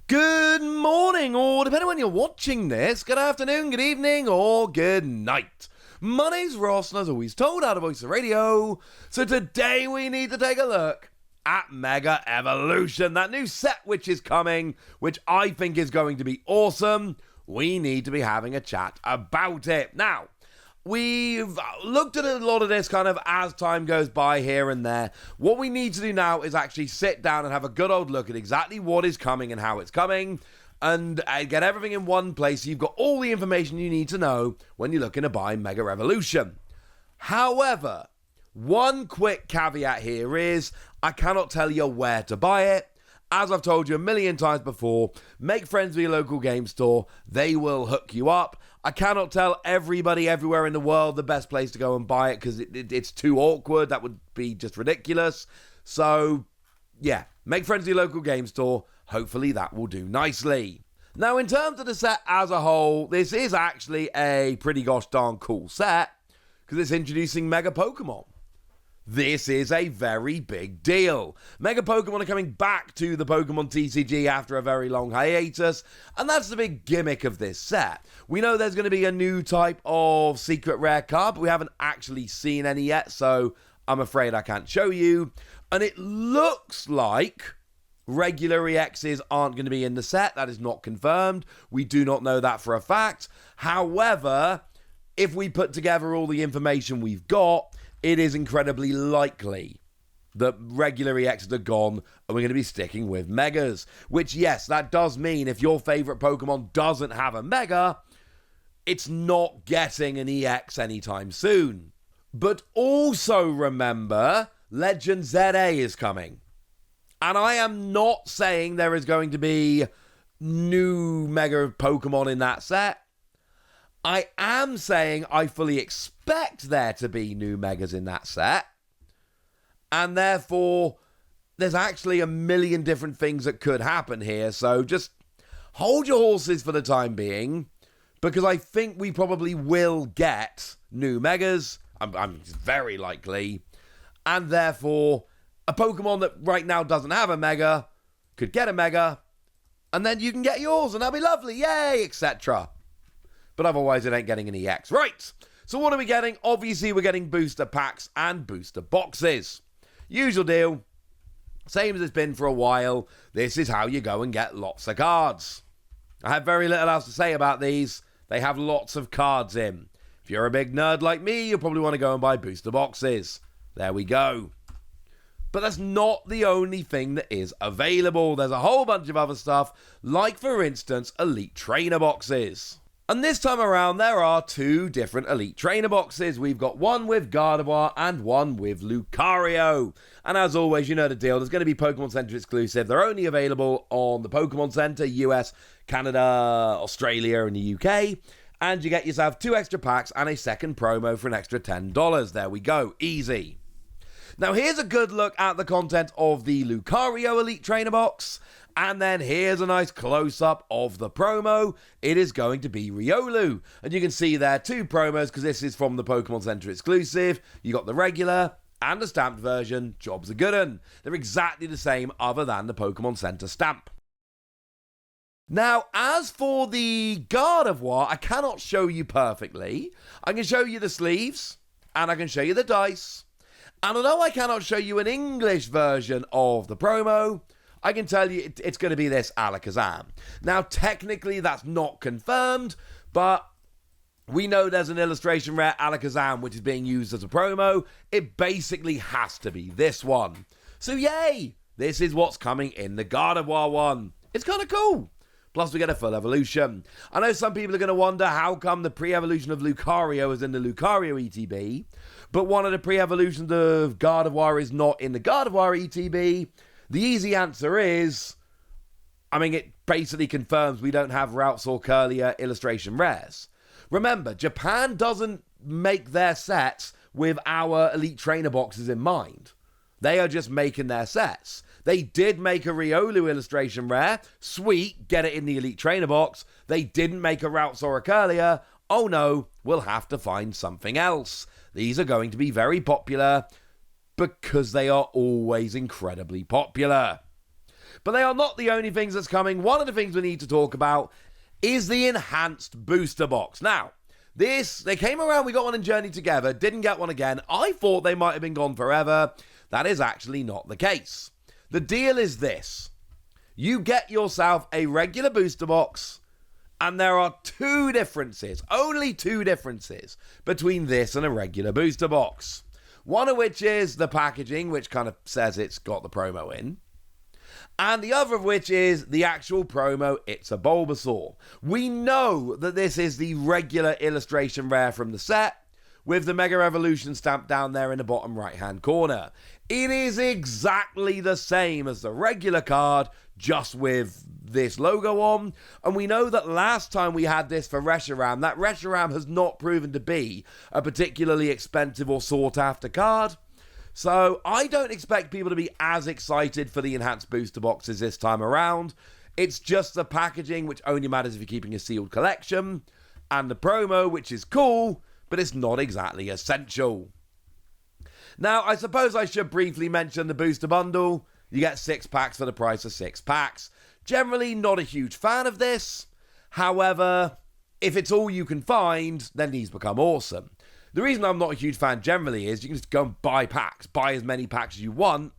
Good morning, or depending on when you're watching this, good afternoon, good evening, or good night. My name's Ross, and as always told out of Voice of Radio, so today we need to take a look at Mega Evolution, that new set which is coming, which I think is going to be awesome. We need to be having a chat about it. Now, we've looked at a lot of this kind of as time goes by here and there. What we need to do now is actually sit down and have a good old look at exactly what is coming and how it's coming, and get everything in one place so you've got all the information you need to know when you're looking to buy Mega Evolution. However, one quick caveat here is I cannot tell you where to buy it. As I've told you a million times before, make friends with your local game store. They will hook you up. I cannot tell everybody everywhere in the world the best place to go and buy it because it's too awkward. That would be just ridiculous. So, yeah, make friends with your local game store. Hopefully that will do nicely. Now, in terms of the set as a whole, this is actually a pretty gosh darn cool set because it's introducing Mega Pokemon. This is a very big deal. Mega Pokemon are coming back to the Pokemon TCG after a very long hiatus, and that's the big gimmick of this set. We know there's going to be a new type of secret rare card, but we haven't actually seen any yet, so I'm afraid I can't show you. And it looks like regular EXs aren't going to be in the set. That is not confirmed. We do not know that for a fact. However, if we put together all the information we've got, it is incredibly likely that regular EXs are gone and we're going to be sticking with Megas. Which, yes, that does mean if your favourite Pokemon doesn't have a Mega, it's not getting an EX anytime soon. But also remember, Legend ZA is coming. And I am not saying there is going to be new Mega Pokemon in that set. I am saying I fully expect there to be new Megas in that set. And therefore, there's actually a million different things that could happen here. So just hold your horses for the time being, because I think we probably will get new Megas. I'm very likely. And therefore, a Pokemon that right now doesn't have a Mega could get a Mega. And then you can get yours and that'll be lovely. Yay, etc. But otherwise, it ain't getting an EX. Right, so what are we getting? Obviously, we're getting booster packs and booster boxes. Usual deal. Same as it's been for a while. This is how you go and get lots of cards. I have very little else to say about these. They have lots of cards in. If you're a big nerd like me, you'll probably want to go and buy booster boxes. There we go. But that's not the only thing that is available. There's a whole bunch of other stuff, like, for instance, Elite Trainer boxes. And this time around, there are two different Elite Trainer boxes. We've got one with Gardevoir and one with Lucario. And as always, you know the deal. There's going to be Pokemon Center exclusive. They're only available on the Pokemon Center, US, Canada, Australia, and the UK. And you get yourself 2 extra packs and a second promo for an extra $10. There we go. Easy. Now, here's a good look at the content of the Lucario Elite Trainer box. And then here's a nice close-up of the promo. It is going to be Riolu. And you can see there 2 promos because this is from the Pokemon Center exclusive. You got the regular and the stamped version. Jobs are good 'un. They're exactly the same other than the Pokemon Center stamp. Now, as for the Gardevoir, I cannot show you perfectly. I can show you the sleeves and I can show you the dice. And although I cannot show you an English version of the promo, I can tell you it's going to be this Alakazam. Now, technically, that's not confirmed, but we know there's an illustration rare Alakazam which is being used as a promo. It basically has to be this one. So, yay! This is what's coming in the Gardevoir one. It's kind of cool. Plus, we get a full evolution. I know some people are going to wonder how come the pre-evolution of Lucario is in the Lucario ETB, but one of the pre-evolutions of Gardevoir is not in the Gardevoir ETB. The easy answer is, it basically confirms we don't have Routes or Curlier illustration rares. Remember, Japan doesn't make their sets with our Elite Trainer boxes in mind. They are just making their sets. They did make a Riolu illustration rare. Sweet, get it in the Elite Trainer box. They didn't make a Routes or a Curlier. Oh no, we'll have to find something else. These are going to be very popular because they are always incredibly popular. But they are not the only things that's coming. One of the things we need to talk about is the enhanced booster box. Now, they came around, we got one in Journey together, didn't get one again. I thought they might have been gone forever. That is actually not the case. The deal is this. You get yourself a regular booster box, and there are two differences, only two differences, between this and a regular booster box. One of which is the packaging, which kind of says it's got the promo in. And the other of which is the actual promo, it's a Bulbasaur. We know that this is the regular illustration rare from the set, with the Mega Evolution stamp down there in the bottom right-hand corner. It is exactly the same as the regular card, just with this logo on. And we know that last time we had this for Reshiram, that Reshiram has not proven to be a particularly expensive or sought-after card. So I don't expect people to be as excited for the enhanced booster boxes this time around. It's just the packaging, which only matters if you're keeping a sealed collection, and the promo, which is cool, but it's not exactly essential. Now, I suppose I should briefly mention the booster bundle. You get 6 packs for the price of 6 packs. Generally not a huge fan of this. However, if it's all you can find, then these become awesome. The reason I'm not a huge fan generally is you can just go and buy packs. Buy as many packs as you want.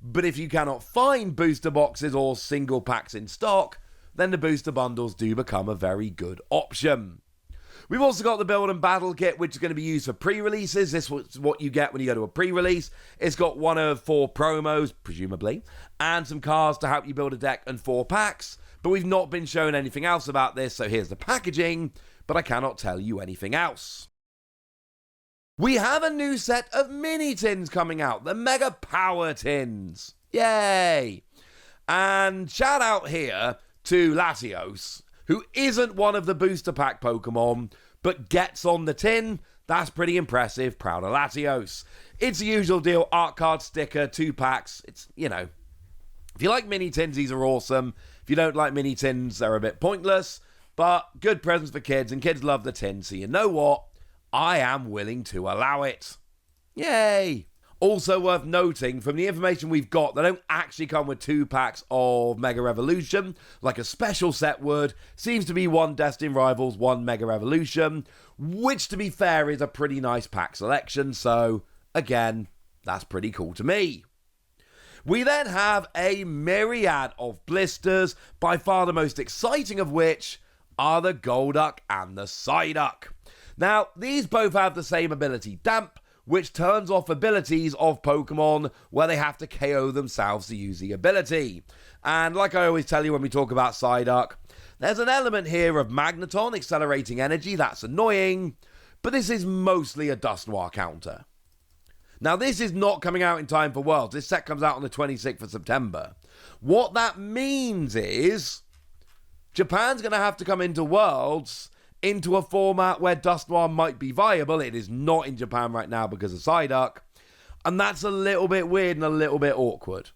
But if you cannot find booster boxes or single packs in stock, then the booster bundles do become a very good option. We've also got the Build and Battle Kit, which is going to be used for pre-releases. This is what you get when you go to a pre-release. It's got 1 of 4 promos, presumably, and some cards to help you build a deck and 4 packs. But we've not been shown anything else about this, so here's the packaging, but I cannot tell you anything else. We have a new set of mini tins coming out, the Mega Power Tins. Yay! And shout out here to Latios, who isn't one of the booster pack Pokemon, but gets on the tin. That's pretty impressive. Proud of Latios. It's the usual deal. Art card, sticker, 2 packs. It's, you know, if you like mini tins, these are awesome. If you don't like mini tins, they're a bit pointless. But good presents for kids, and kids love the tin, so you know what? I am willing to allow it. Yay! Also worth noting, from the information we've got, they don't actually come with 2 packs of Mega Evolution, like a special set would. Seems to be 1 Destined Rivals, 1 Mega Evolution, which, to be fair, is a pretty nice pack selection. So, again, that's pretty cool to me. We then have a myriad of blisters, by far the most exciting of which are the Golduck and the Psyduck. Now, these both have the same ability, Damp, which turns off abilities of Pokemon where they have to KO themselves to use the ability. And like I always tell you when we talk about Psyduck, there's an element here of Magneton accelerating energy, that's annoying, but this is mostly a Dust Noir counter. Now, this is not coming out in time for Worlds. This set comes out on the 26th of September. What that means is Japan's going to have to come into Worlds into a format where Dust Noir might be viable. It is not in Japan right now because of Psyduck, and that's a little bit weird and a little bit awkward.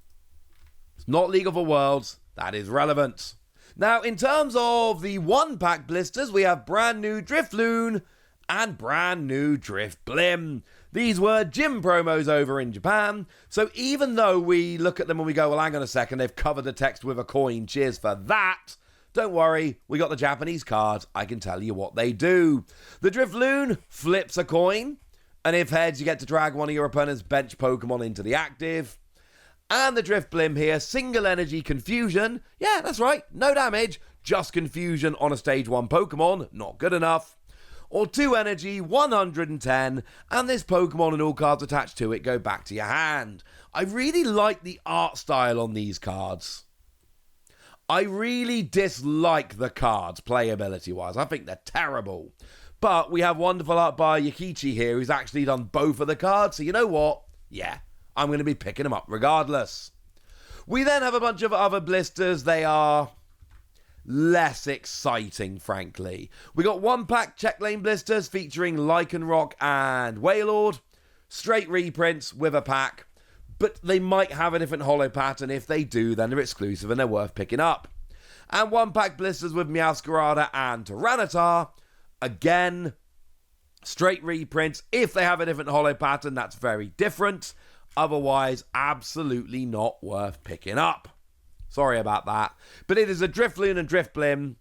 It's not legal for Worlds. That is relevant. Now, in terms of the 1-pack blisters, we have brand new Drifloon and brand new Drifblim. These were gym promos over in Japan, so even though we look at them and we go, well, hang on a second, they've covered the text with a coin, cheers for that, don't worry, we got the Japanese cards. I can tell you what they do. The Drifloon flips a coin, and if heads, you get to drag one of your opponent's bench Pokemon into the active. And the Drifblim here, single energy confusion. Yeah, that's right, no damage, just confusion on a stage 1 Pokemon, not good enough. Or 2 energy, 110, and this Pokemon and all cards attached to it go back to your hand. I really like the art style on these cards. I really dislike the cards, playability-wise. I think they're terrible. But we have wonderful art by Yakichi here, who's actually done both of the cards. So you know what? Yeah, I'm going to be picking them up regardless. We then have a bunch of other blisters. They are less exciting, frankly. We got 1-pack check lane blisters featuring Lycanroc and Wailord. Straight reprints with a pack. But they might have a different holo pattern. If they do, then they're exclusive and they're worth picking up. And 1-pack blisters with Meowscarada and Tyranitar. Again, straight reprints. If they have a different holo pattern, that's very different. Otherwise, absolutely not worth picking up. Sorry about that. But it is a Drifloon and Drifblim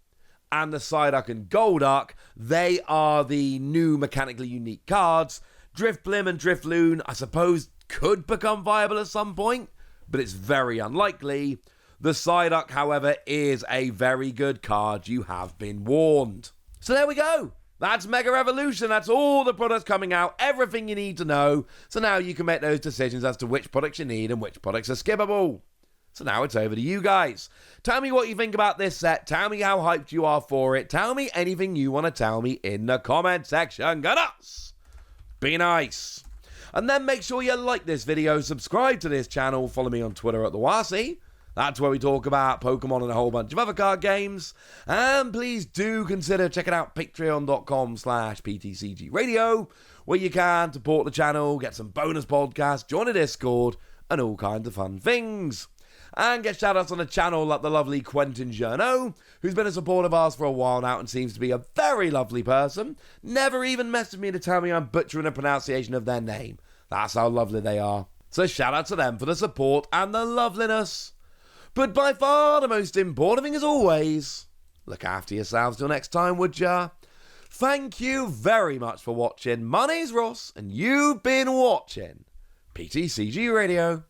and the Psyduck and Golduck. They are the new mechanically unique cards. Drifblim and Drifloon, I suppose, could become viable at some point, but it's very unlikely. The Psyduck, however, is a very good card. You have been warned. So there we go. That's Mega Evolution. That's all the products coming out, everything you need to know. So now you can make those decisions as to which products you need and which products are skippable. So now it's over to you guys. Tell me what you think about this set. Tell me how hyped you are for it. Tell me anything you want to tell me in the comment section. Go nuts! Be nice. And then make sure you like this video, subscribe to this channel, follow me on Twitter at @TheWasi. That's where we talk about Pokemon and a whole bunch of other card games. And please do consider checking out patreon.com/PTCGradio, where you can support the channel, get some bonus podcasts, join a Discord, and all kinds of fun things. And get shout-outs on the channel like the lovely Quentin Journeau, who's been a supporter of ours for a while now and seems to be a very lovely person. Never even messaged me to tell me I'm butchering the pronunciation of their name. That's how lovely they are. So shout-out to them for the support and the loveliness. But by far the most important thing as always, look after yourselves till next time, would ya? Thank you very much for watching. My name's Ross, and you've been watching PTCG Radio.